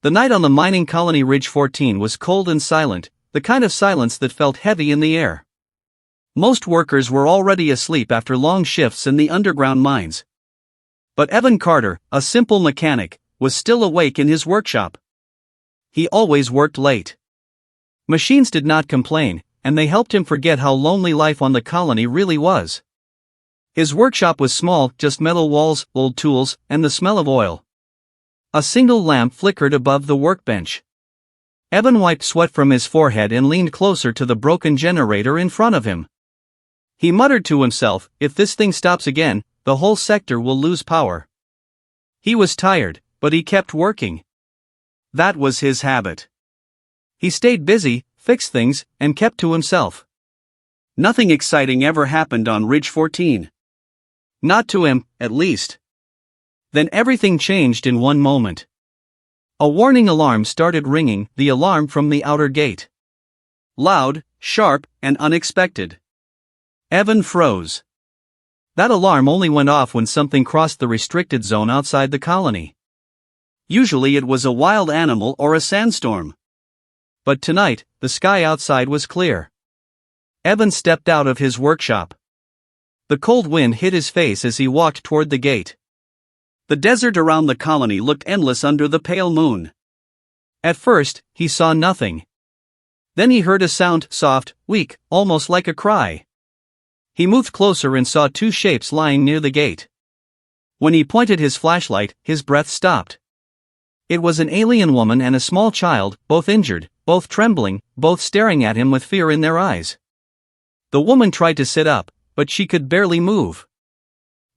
The night on the mining colony Ridge 14 was cold and silent, the kind of silence that felt heavy in the air. Most workers were already asleep after long shifts in the underground mines. But Evan Carter, a simple mechanic, was still awake in his workshop. He always worked late. Machines did not complain, and they helped him forget how lonely life on the colony really was. His workshop was small, just metal walls, old tools, and the smell of oil. A single lamp flickered above the workbench. Evan wiped sweat from his forehead and leaned closer to the broken generator in front of him. He muttered to himself, if this thing stops again, the whole sector will lose power. He was tired, but he kept working. That was his habit. He stayed busy, fixed things, and kept to himself. Nothing exciting ever happened on Ridge 14. Not to him, at least. Then everything changed in one moment. A warning alarm started ringing, the alarm from the outer gate. Loud, sharp, and unexpected. Evan froze. That alarm only went off when something crossed the restricted zone outside the colony. Usually it was a wild animal or a sandstorm. But tonight, the sky outside was clear. Evan stepped out of his workshop. The cold wind hit his face as he walked toward the gate. The desert around the colony looked endless under the pale moon. At first, he saw nothing. Then he heard a sound, soft, weak, almost like a cry. He moved closer and saw two shapes lying near the gate. When he pointed his flashlight, his breath stopped. It was an alien woman and a small child, both injured, both trembling, both staring at him with fear in their eyes. The woman tried to sit up, but she could barely move.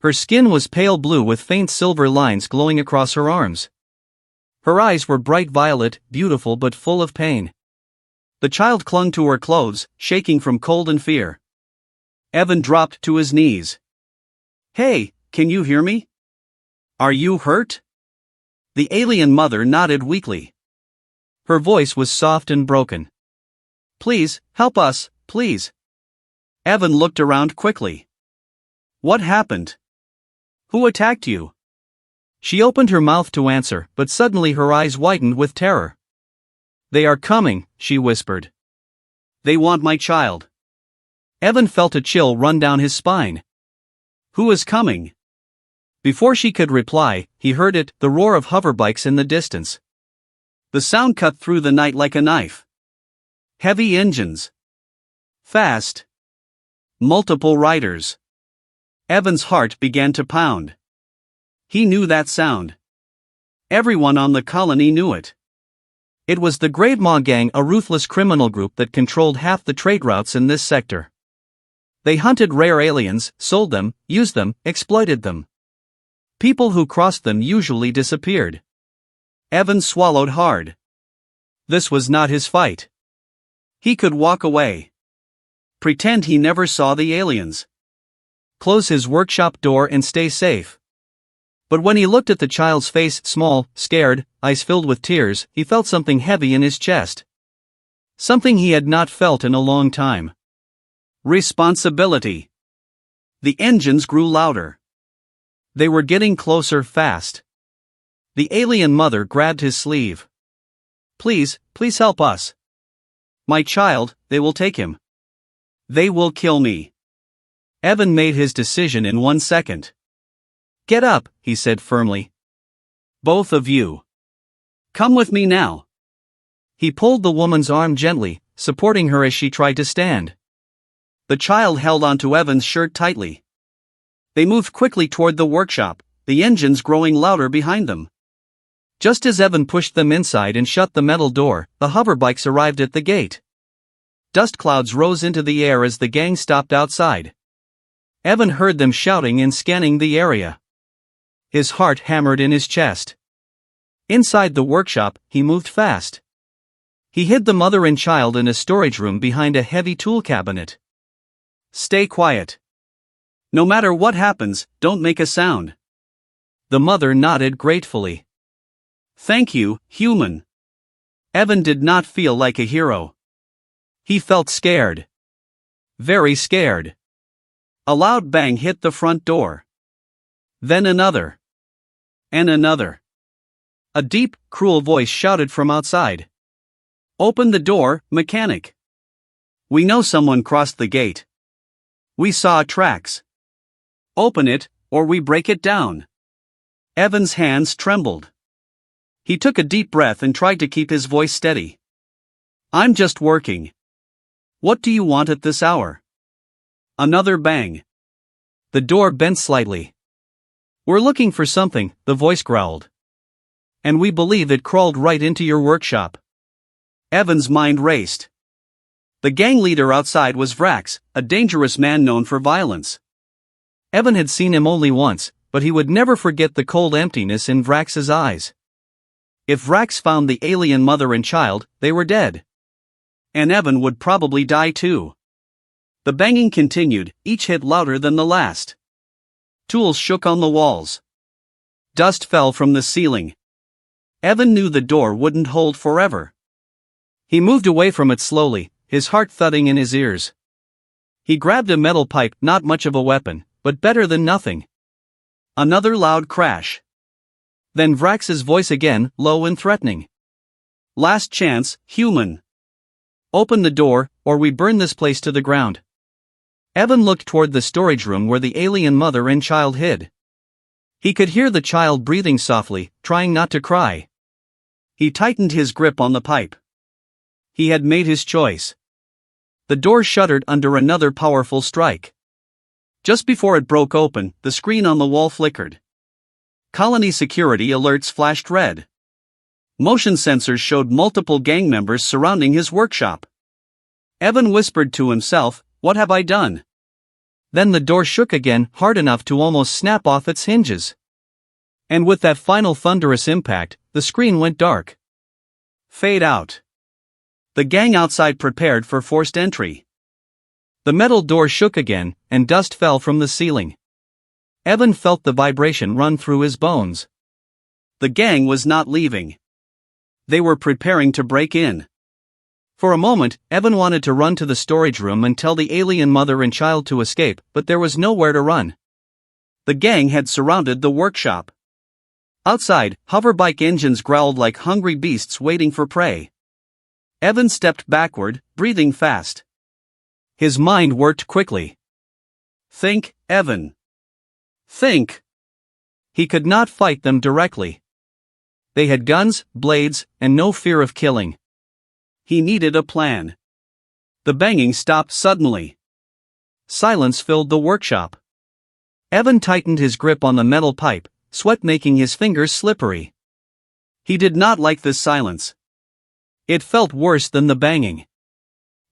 Her skin was pale blue with faint silver lines glowing across her arms. Her eyes were bright violet, beautiful but full of pain. The child clung to her clothes, shaking from cold and fear. Evan dropped to his knees. "Hey, can you hear me? Are you hurt?" The alien mother nodded weakly. Her voice was soft and broken. "Please, help us, please." Evan looked around quickly. "What happened? Who attacked you?" She opened her mouth to answer, but suddenly her eyes widened with terror. "They are coming," she whispered. "They want my child." Evan felt a chill run down his spine. "Who is coming?" Before she could reply, he heard it, the roar of hoverbikes in the distance. The sound cut through the night like a knife. Heavy engines. Fast. Multiple riders. Evan's heart began to pound. He knew that sound. Everyone on the colony knew it. It was the Gravemaw Gang, a ruthless criminal group that controlled half the trade routes in this sector. They hunted rare aliens, sold them, used them, exploited them. People who crossed them usually disappeared. Evan swallowed hard. This was not his fight. He could walk away. Pretend he never saw the aliens. Close his workshop door and stay safe. But when he looked at the child's face, small, scared, eyes filled with tears, he felt something heavy in his chest. Something he had not felt in a long time. Responsibility. The engines grew louder. They were getting closer fast. The alien mother grabbed his sleeve. "Please, please help us. My child, they will take him. They will kill me." Evan made his decision in 1 second. "Get up," he said firmly. "Both of you. Come with me now." He pulled the woman's arm gently, supporting her as she tried to stand. The child held onto Evan's shirt tightly. They moved quickly toward the workshop, the engines growing louder behind them. Just as Evan pushed them inside and shut the metal door, the hoverbikes arrived at the gate. Dust clouds rose into the air as the gang stopped outside. Evan heard them shouting and scanning the area. His heart hammered in his chest. Inside the workshop, he moved fast. He hid the mother and child in a storage room behind a heavy tool cabinet. "Stay quiet. No matter what happens, don't make a sound." The mother nodded gratefully. "Thank you, human." Evan did not feel like a hero. He felt scared. Very scared. A loud bang hit the front door. Then another. And another. A deep, cruel voice shouted from outside. "Open the door, mechanic. We know someone crossed the gate. We saw tracks. Open it, or we break it down." Evan's hands trembled. He took a deep breath and tried to keep his voice steady. "I'm just working. What do you want at this hour?" Another bang. The door bent slightly. "We're looking for something," the voice growled. "And we believe it crawled right into your workshop." Evan's mind raced. The gang leader outside was Vrax, a dangerous man known for violence. Evan had seen him only once, but he would never forget the cold emptiness in Vrax's eyes. If Vrax found the alien mother and child, they were dead. And Evan would probably die too. The banging continued, each hit louder than the last. Tools shook on the walls. Dust fell from the ceiling. Evan knew the door wouldn't hold forever. He moved away from it slowly, his heart thudding in his ears. He grabbed a metal pipe, not much of a weapon, but better than nothing. Another loud crash. Then Vrax's voice again, low and threatening. "Last chance, human. Open the door, or we burn this place to the ground." Evan looked toward the storage room where the alien mother and child hid. He could hear the child breathing softly, trying not to cry. He tightened his grip on the pipe. He had made his choice. The door shuddered under another powerful strike. Just before it broke open, the screen on the wall flickered. Colony security alerts flashed red. Motion sensors showed multiple gang members surrounding his workshop. Evan whispered to himself, "What have I done?" Then the door shook again, hard enough to almost snap off its hinges. And with that final thunderous impact, the screen went dark. Fade out. The gang outside prepared for forced entry. The metal door shook again, and dust fell from the ceiling. Evan felt the vibration run through his bones. The gang was not leaving. They were preparing to break in. For a moment, Evan wanted to run to the storage room and tell the alien mother and child to escape, but there was nowhere to run. The gang had surrounded the workshop. Outside, hoverbike engines growled like hungry beasts waiting for prey. Evan stepped backward, breathing fast. His mind worked quickly. Think, Evan. Think. He could not fight them directly. They had guns, blades, and no fear of killing. He needed a plan. The banging stopped suddenly. Silence filled the workshop. Evan tightened his grip on the metal pipe, sweat making his fingers slippery. He did not like this silence. It felt worse than the banging.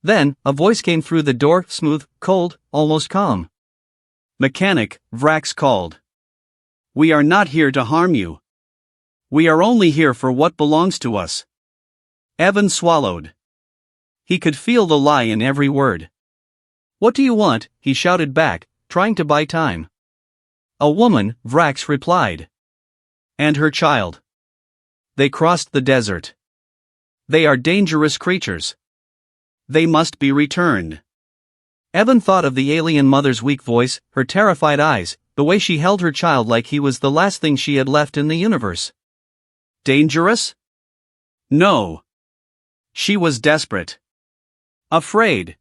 Then, a voice came through the door, smooth, cold, almost calm. "Mechanic," Vrax called. "We are not here to harm you. We are only here for what belongs to us." Evan swallowed. He could feel the lie in every word. "What do you want?" he shouted back, trying to buy time. "A woman," Vrax replied. "And her child. They crossed the desert. They are dangerous creatures. They must be returned." Evan thought of the alien mother's weak voice, her terrified eyes, the way she held her child like he was the last thing she had left in the universe. Dangerous? No. She was desperate. Afraid.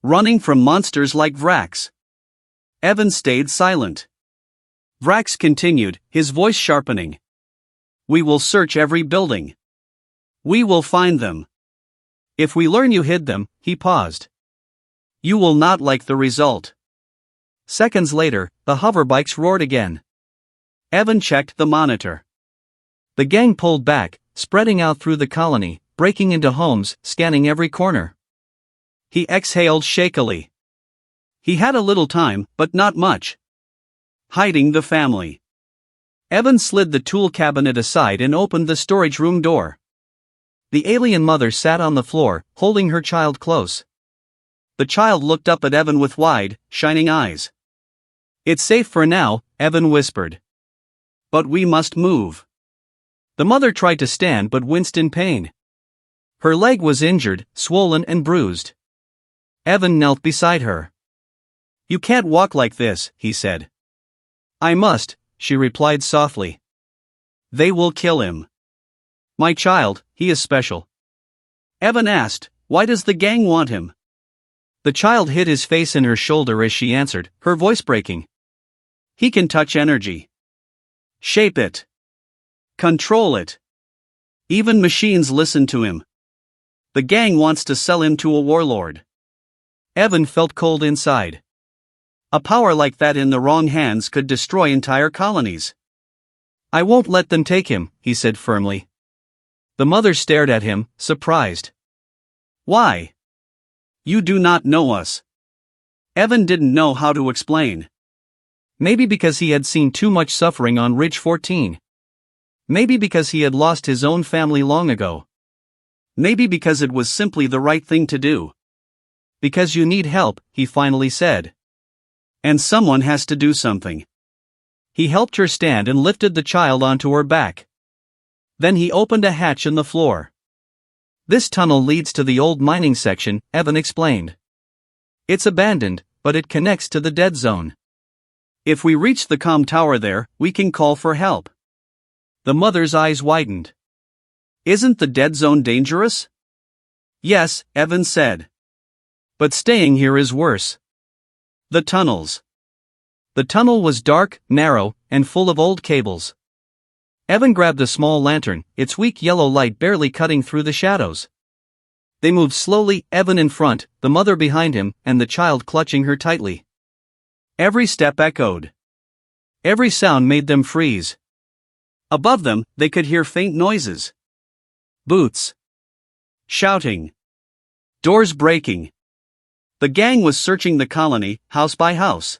Running from monsters like Vrax. Evan stayed silent. Vrax continued, his voice sharpening. "We will search every building. We will find them. If we learn you hid them," he paused. "You will not like the result." Seconds later, the hoverbikes roared again. Evan checked the monitor. The gang pulled back, spreading out through the colony, breaking into homes, scanning every corner. He exhaled shakily. He had a little time, but not much. Hiding the family. Evan slid the tool cabinet aside and opened the storage room door. The alien mother sat on the floor, holding her child close. The child looked up at Evan with wide, shining eyes. "It's safe for now," Evan whispered. "But we must move." The mother tried to stand but winced in pain. Her leg was injured, swollen and bruised. Evan knelt beside her. "You can't walk like this," he said. "I must," she replied softly. They will kill him. My child, he is special. Evan asked, why does the gang want him? The child hid his face in her shoulder as she answered, her voice breaking. He can touch energy. Shape it. Control it. Even machines listen to him. The gang wants to sell him to a warlord. Evan felt cold inside. A power like that in the wrong hands could destroy entire colonies. I won't let them take him, he said firmly. The mother stared at him, surprised. Why? You do not know us. Evan didn't know how to explain. Maybe because he had seen too much suffering on Ridge 14. Maybe because he had lost his own family long ago. Maybe because it was simply the right thing to do. Because you need help, he finally said. And someone has to do something. He helped her stand and lifted the child onto her back. Then he opened a hatch in the floor. This tunnel leads to the old mining section, Evan explained. It's abandoned, but it connects to the dead zone. If we reach the comm tower there, we can call for help. The mother's eyes widened. Isn't the dead zone dangerous? Yes, Evan said. But staying here is worse. The tunnels. The tunnel was dark, narrow, and full of old cables. Evan grabbed a small lantern, its weak yellow light barely cutting through the shadows. They moved slowly, Evan in front, the mother behind him, and the child clutching her tightly. Every step echoed. Every sound made them freeze. Above them, they could hear faint noises. Boots. Shouting. Doors breaking. The gang was searching the colony, house by house.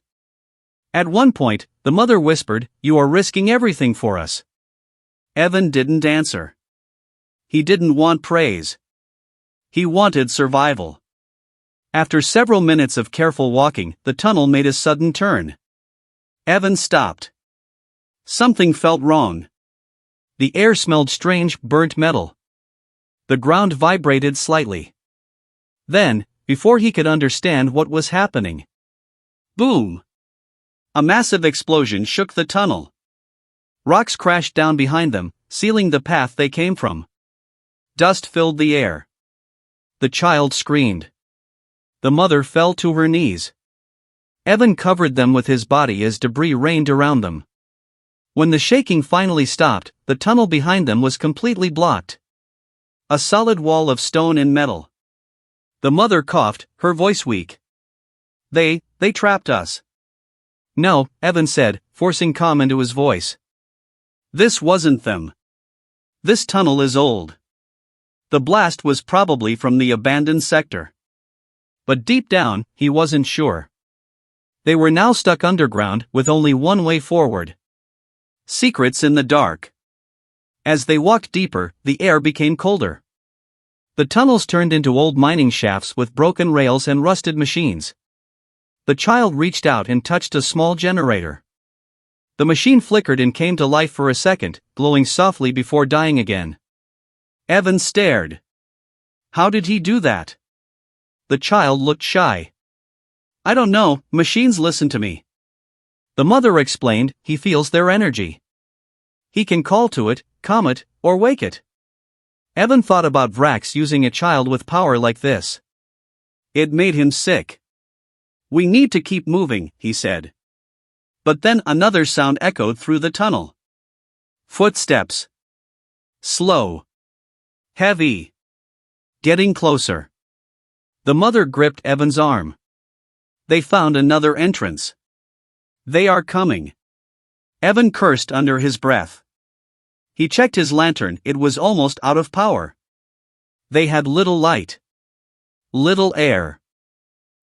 At one point, the mother whispered, "You are risking everything for us." Evan didn't answer. He didn't want praise. He wanted survival. After several minutes of careful walking, the tunnel made a sudden turn. Evan stopped. Something felt wrong. The air smelled strange, burnt metal. The ground vibrated slightly. Then, before he could understand what was happening, boom! A massive explosion shook the tunnel. Rocks crashed down behind them, sealing the path they came from. Dust filled the air. The child screamed. The mother fell to her knees. Evan covered them with his body as debris rained around them. When the shaking finally stopped, the tunnel behind them was completely blocked. A solid wall of stone and metal. The mother coughed, her voice weak. They trapped us. No, Evan said, forcing calm into his voice. This wasn't them. This tunnel is old. The blast was probably from the abandoned sector. But deep down, he wasn't sure. They were now stuck underground, with only one way forward. Secrets in the dark. As they walked deeper, the air became colder. The tunnels turned into old mining shafts with broken rails and rusted machines. The child reached out and touched a small generator. The machine flickered and came to life for a second, glowing softly before dying again. Evan stared. How did he do that? The child looked shy. I don't know, machines listen to me. The mother explained, he feels their energy. He can call to it, calm it, or wake it. Evan thought about Vrax using a child with power like this. It made him sick. We need to keep moving, he said. But then another sound echoed through the tunnel. Footsteps. Slow. Heavy. Getting closer. The mother gripped Evan's arm. They found another entrance. They are coming. Evan cursed under his breath. He checked his lantern, it was almost out of power. They had little light. Little air.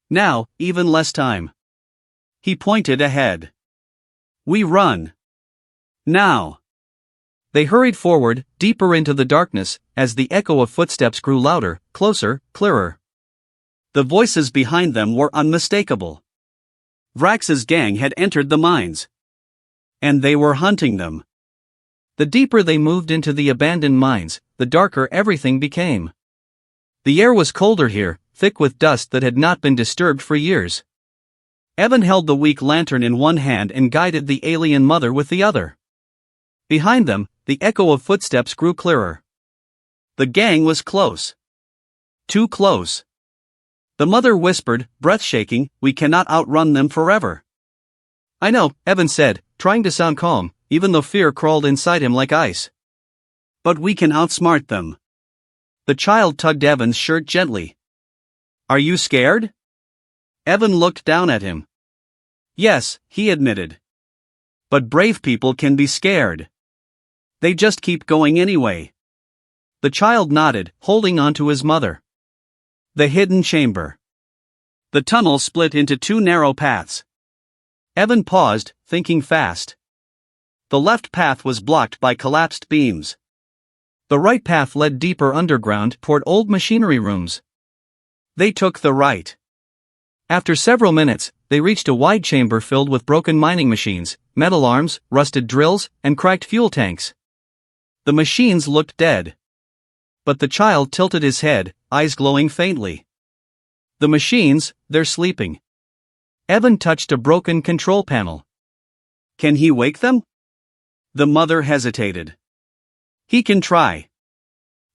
Now, even less time. He pointed ahead. We run. Now. They hurried forward, deeper into the darkness, as the echo of footsteps grew louder, closer, clearer. The voices behind them were unmistakable. Vrax's gang had entered the mines. And they were hunting them. The deeper they moved into the abandoned mines, the darker everything became. The air was colder here, thick with dust that had not been disturbed for years. Evan held the weak lantern in one hand and guided the alien mother with the other. Behind them, the echo of footsteps grew clearer. The gang was close. Too close. The mother whispered, breath shaking, "We cannot outrun them forever." "I know," Evan said, trying to sound calm, even though fear crawled inside him like ice. "But we can outsmart them." The child tugged Evan's shirt gently. "Are you scared?" Evan looked down at him. "Yes," he admitted. "But brave people can be scared. They just keep going anyway." The child nodded, holding on to his mother. The hidden chamber. The tunnel split into two narrow paths. Evan paused, thinking fast. The left path was blocked by collapsed beams. The right path led deeper underground toward old machinery rooms. They took the right. After several minutes, they reached a wide chamber filled with broken mining machines, metal arms, rusted drills, and cracked fuel tanks. The machines looked dead. But the child tilted his head, eyes glowing faintly. "The machines, they're sleeping." Evan touched a broken control panel. "Can he wake them?" The mother hesitated. "He can try.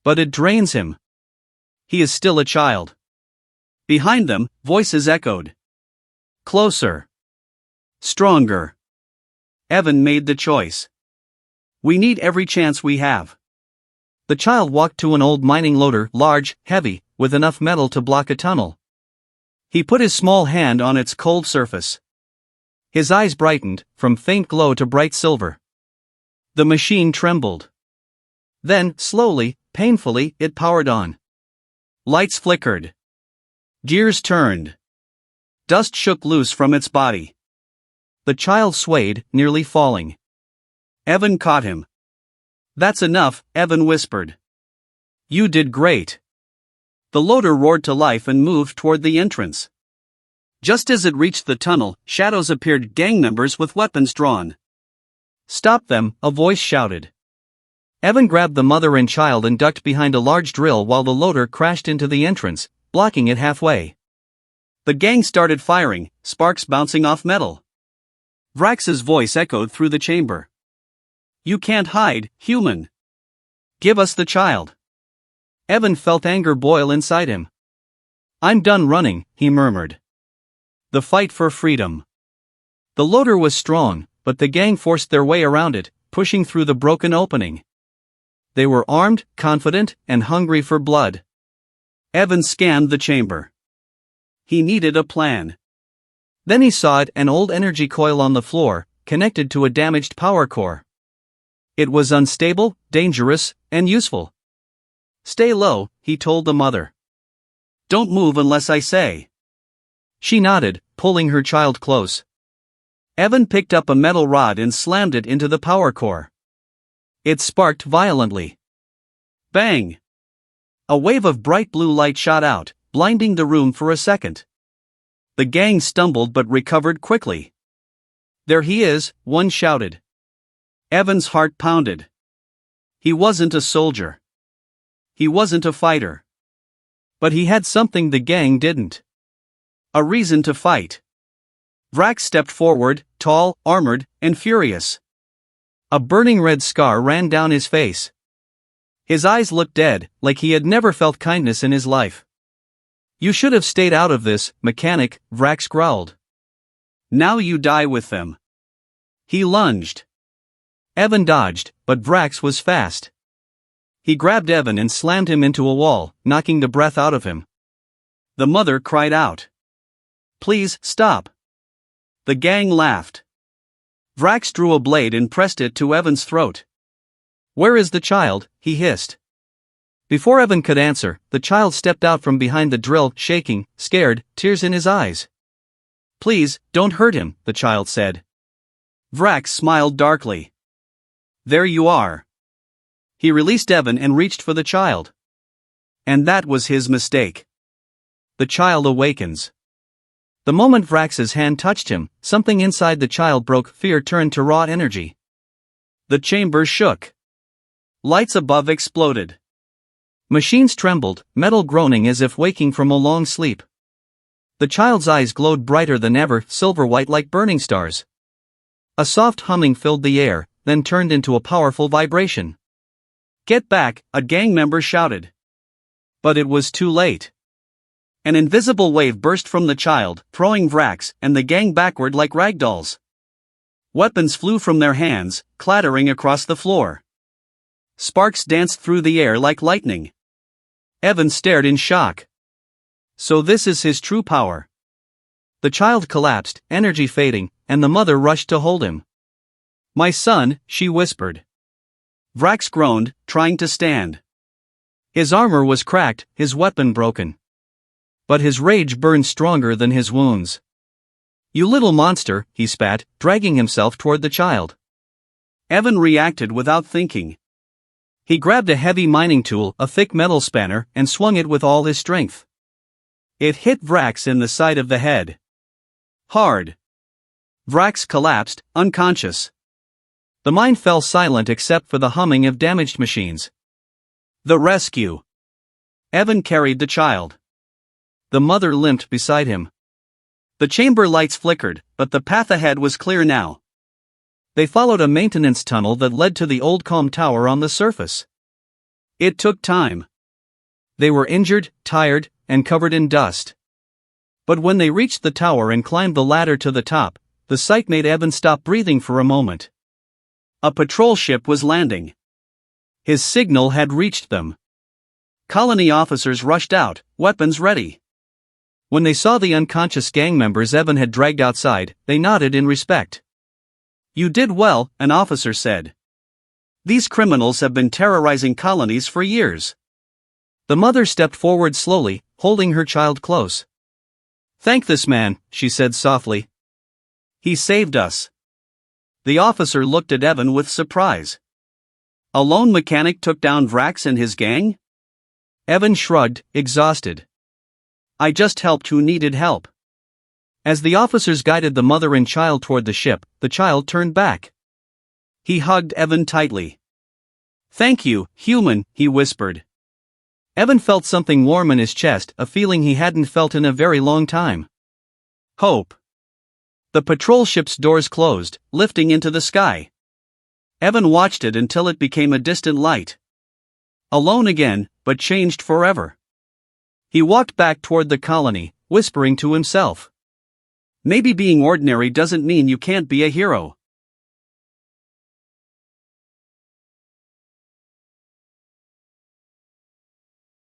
But it drains him. He is still a child." Behind them, voices echoed. Closer. Stronger. Evan made the choice. "We need every chance we have." The child walked to an old mining loader, large, heavy, with enough metal to block a tunnel. He put his small hand on its cold surface. His eyes brightened, from faint glow to bright silver. The machine trembled. Then, slowly, painfully, it powered on. Lights flickered. Gears turned. Dust shook loose from its body. The child swayed, nearly falling. Evan caught him. "That's enough," Evan whispered. "You did great." The loader roared to life and moved toward the entrance. Just as it reached the tunnel, shadows appeared, gang members with weapons drawn. "Stop them," a voice shouted. Evan grabbed the mother and child and ducked behind a large drill while the loader crashed into the entrance, blocking it halfway. The gang started firing, sparks bouncing off metal. Vrax's voice echoed through the chamber. "You can't hide, human. Give us the child." Evan felt anger boil inside him. "I'm done running," he murmured. The fight for freedom. The loader was strong, but the gang forced their way around it, pushing through the broken opening. They were armed, confident, and hungry for blood. Evan scanned the chamber. He needed a plan. Then he saw it, an old energy coil on the floor, connected to a damaged power core. It was unstable, dangerous, and useful. "Stay low," he told the mother. "Don't move unless I say." She nodded, pulling her child close. Evan picked up a metal rod and slammed it into the power core. It sparked violently. Bang! A wave of bright blue light shot out, blinding the room for a second. The gang stumbled but recovered quickly. "There he is," one shouted. Evan's heart pounded. He wasn't a soldier. He wasn't a fighter. But he had something the gang didn't. A reason to fight. Vrax stepped forward, tall, armored, and furious. A burning red scar ran down his face. His eyes looked dead, like he had never felt kindness in his life. "You should have stayed out of this, mechanic," Vrax growled. "Now you die with them." He lunged. Evan dodged, but Vrax was fast. He grabbed Evan and slammed him into a wall, knocking the breath out of him. The mother cried out. "Please, stop." The gang laughed. Vrax drew a blade and pressed it to Evan's throat. "Where is the child?" he hissed. Before Evan could answer, the child stepped out from behind the drill, shaking, scared, tears in his eyes. "Please, don't hurt him," the child said. Vrax smiled darkly. "There you are." He released Evan and reached for the child. And that was his mistake. The child awakens. The moment Vrax's hand touched him, something inside the child broke. Fear turned to raw energy. The chamber shook. Lights above exploded. Machines trembled, metal groaning as if waking from a long sleep. The child's eyes glowed brighter than ever, silver white like burning stars. A soft humming filled the air, then turned into a powerful vibration. "Get back!" a gang member shouted. But it was too late. An invisible wave burst from the child, throwing Vrax and the gang backward like ragdolls. Weapons flew from their hands, clattering across the floor. Sparks danced through the air like lightning. Evan stared in shock. So this is his true power. The child collapsed, energy fading, and the mother rushed to hold him. "My son," she whispered. Vrax groaned, trying to stand. His armor was cracked, his weapon broken. But his rage burned stronger than his wounds. "You little monster," he spat, dragging himself toward the child. Evan reacted without thinking. He grabbed a heavy mining tool, a thick metal spanner, and swung it with all his strength. It hit Vrax in the side of the head. Hard. Vrax collapsed, unconscious. The mine fell silent except for the humming of damaged machines. The rescue. Evan carried the child. The mother limped beside him. The chamber lights flickered, but the path ahead was clear now. They followed a maintenance tunnel that led to the old calm tower on the surface. It took time. They were injured, tired, and covered in dust. But when they reached the tower and climbed the ladder to the top, the sight made Evan stop breathing for a moment. A patrol ship was landing. His signal had reached them. Colony officers rushed out, weapons ready. When they saw the unconscious gang members Evan had dragged outside, they nodded in respect. "You did well," an officer said. "These criminals have been terrorizing colonies for years." The mother stepped forward slowly, holding her child close. "Thank this man," she said softly. "He saved us." The officer looked at Evan with surprise. A lone mechanic took down Vrax and his gang? Evan shrugged, exhausted. "I just helped who needed help." As the officers guided the mother and child toward the ship, the child turned back. He hugged Evan tightly. "Thank you, human," he whispered. Evan felt something warm in his chest, a feeling he hadn't felt in a very long time. Hope. The patrol ship's doors closed, lifting into the sky. Evan watched it until it became a distant light. Alone again, but changed forever. He walked back toward the colony, whispering to himself. Maybe being ordinary doesn't mean you can't be a hero.